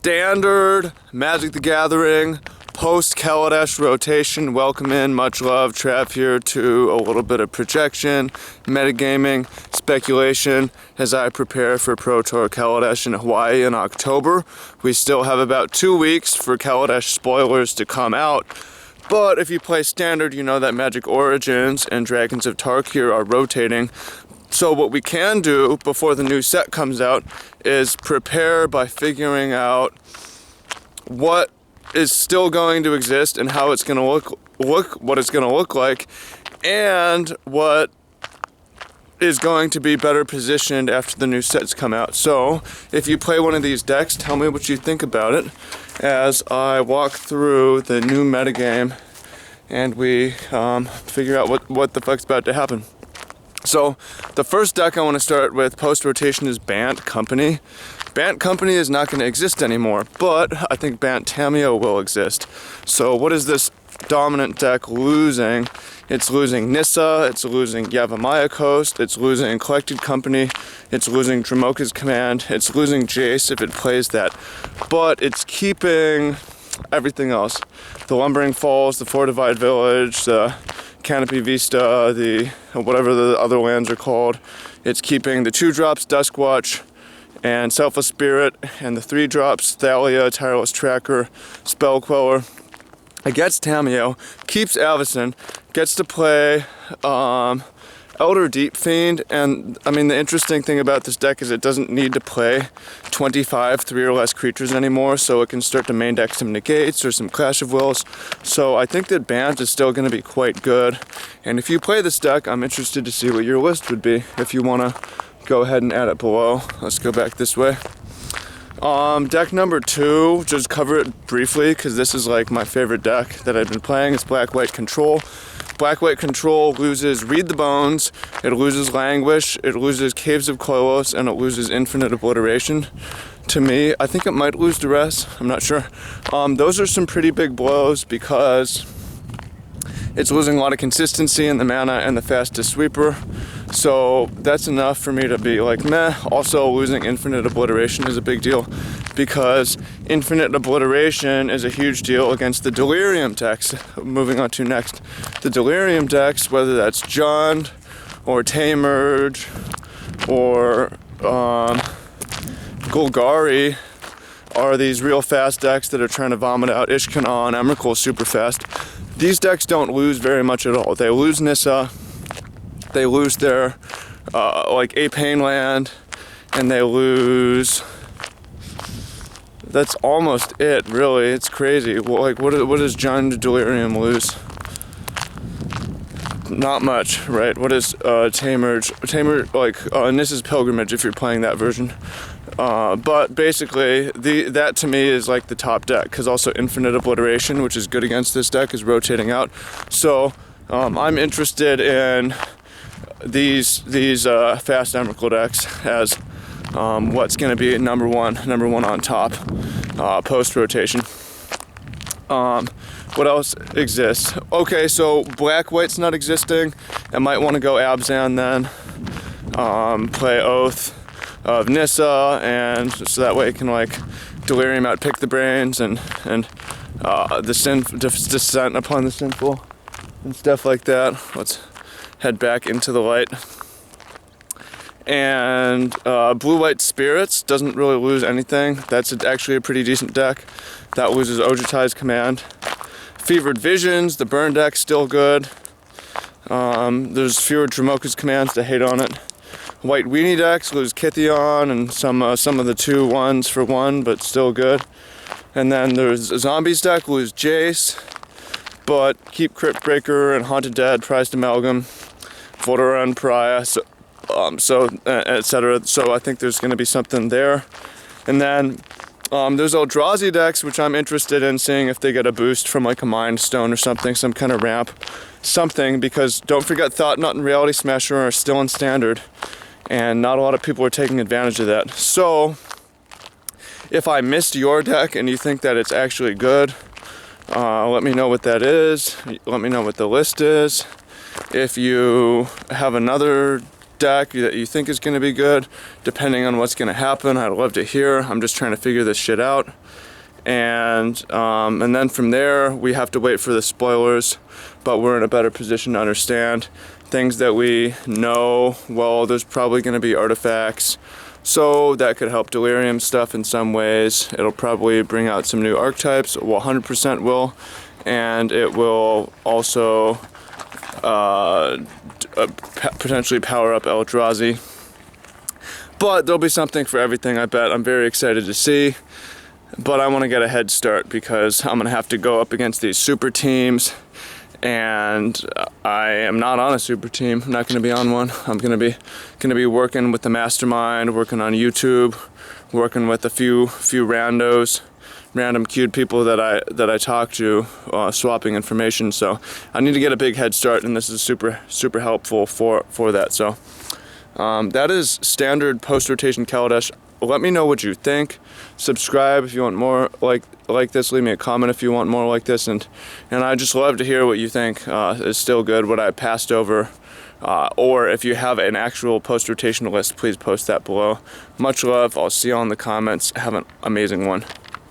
Standard, Magic the Gathering, post Kaladesh Rotation. Welcome in, much love. Trav here to a little bit of projection, metagaming, speculation as I prepare for Pro Tour Kaladesh in Hawaii in October. We still have about 2 weeks for Kaladesh spoilers to come out. But if you play Standard, you know that Magic Origins and Dragons of Tarkir are rotating. So what we can do before the new set comes out is prepare by figuring out what is still going to exist and how it's going to what it's going to look like, and what is going to be better positioned after the new sets come out. So if you play one of these decks, tell me what you think about it as I walk through the new metagame and we figure out what the fuck's about to happen. So the first deck I want to start with post-rotation is Bant Company. Bant Company is not going to exist anymore, but I think Bant Tamiyo will exist. So what is this dominant deck losing? It's losing Nissa, it's losing Yavimaya Coast, it's losing Collected Company, it's losing Dramoka's Command, it's losing Jace if it plays that. But it's keeping everything else. The Lumbering Falls, the Fortified Village, the Canopy Vista, the whatever the other lands are called. It's keeping the 2-drops, Duskwatch, and Selfless Spirit, and the 3-drops, Thalia, Tireless Tracker, Spell Queller. It gets Tamiyo, keeps Avacyn, gets to play Elder Deep Fiend, and I mean the interesting thing about this deck is it doesn't need to play 25 3 or less creatures anymore, so it can start to main deck some Negates or some Clash of Wills. So I think that Bant is still going to be quite good, and if you play this deck, I'm interested to see what your list would be. If you want to go ahead and add it below. Let's go back this way. Deck number 2, just cover it briefly because this is like my favorite deck that I've been playing. It's Black-White Control. Black-White Control loses Read the Bones, it loses Languish, it loses Caves of Kolos, and it loses Infinite Obliteration. To me, I think it might lose Duress, I'm not sure. Those are some pretty big blows because it's losing a lot of consistency in the mana and the fastest sweeper. So that's enough for me to be like, meh. Also, losing Infinite Obliteration is a big deal because Infinite Obliteration is a huge deal against the Delirium decks. Moving on to next. The Delirium decks, whether that's Jund or Tamerge or Golgari, are these real fast decks that are trying to vomit out Ishkanah and Emrakul super fast. These decks don't lose very much at all. They lose Nissa, they lose their like A-Pain land, and they lose. That's almost it, really. It's crazy. Well, like, what does Jund Delirium lose? Not much, right? What is Tamer like Nissa's Pilgrimage if you're playing that version. But basically, that to me is like the top deck, because also Infinite Obliteration, which is good against this deck, is rotating out. So I'm interested in these fast Emrakul decks as what's going to be number one on top post rotation. What else exists? Okay, so Black-White's not existing. I might want to go Abzan then. Play Oath of Nissa, and so that way it can like Delirium out, pick the brains, and the descent upon the sinful and stuff like that. Let's head back into the light. And Blue-White Spirits doesn't really lose anything. That's actually a pretty decent deck. That loses Ojutai's Command. Fevered Visions, the burn deck's still good. There's fewer Dramoka's Commands to hate on it. White Weenie decks lose Kithion and some of the 2/1s for 1, but still good. And then there's a Zombies deck, lose Jace, but keep Crypt Breaker and Haunted Dead, Prized Amalgam, Voltera and Pariah, etc. So I think there's going to be something there. And then there's Eldrazi decks, which I'm interested in seeing if they get a boost from like a Mind Stone or something, some kind of ramp, something, because don't forget Thought Knot and Reality Smasher are still in Standard, and not a lot of people are taking advantage of that. So if I missed your deck and you think that it's actually good, let me know what that is. Let me know what the list is. If you have another deck that you think is going to be good, depending on what's going to happen. I'd love to hear. I'm just trying to figure this shit out. And then from there, we have to wait for the spoilers, but we're in a better position to understand things that we know. Well, there's probably going to be artifacts, so that could help Delirium stuff in some ways. It'll probably bring out some new archetypes, well, 100% will, and it will also potentially power up Eldrazi. But there'll be something for everything, I bet. I'm very excited to see. But I want to get a head start because I'm going to have to go up against these super teams. And I am not on a super team. I'm not going to be on one. I'm going to be working with the mastermind, working on YouTube, working with a few randos, random cute people that I talk to, swapping information. So I need to get a big head start, and this is super helpful for that. So that is standard post-rotation Kaladesh. Let me know what you think. Subscribe if you want more like this. Leave me a comment if you want more like this, and I just love to hear what you think is still good, what I passed over, or if you have an actual post-rotation list, please post that below. Much love. I'll see you all in the comments. Have an amazing one.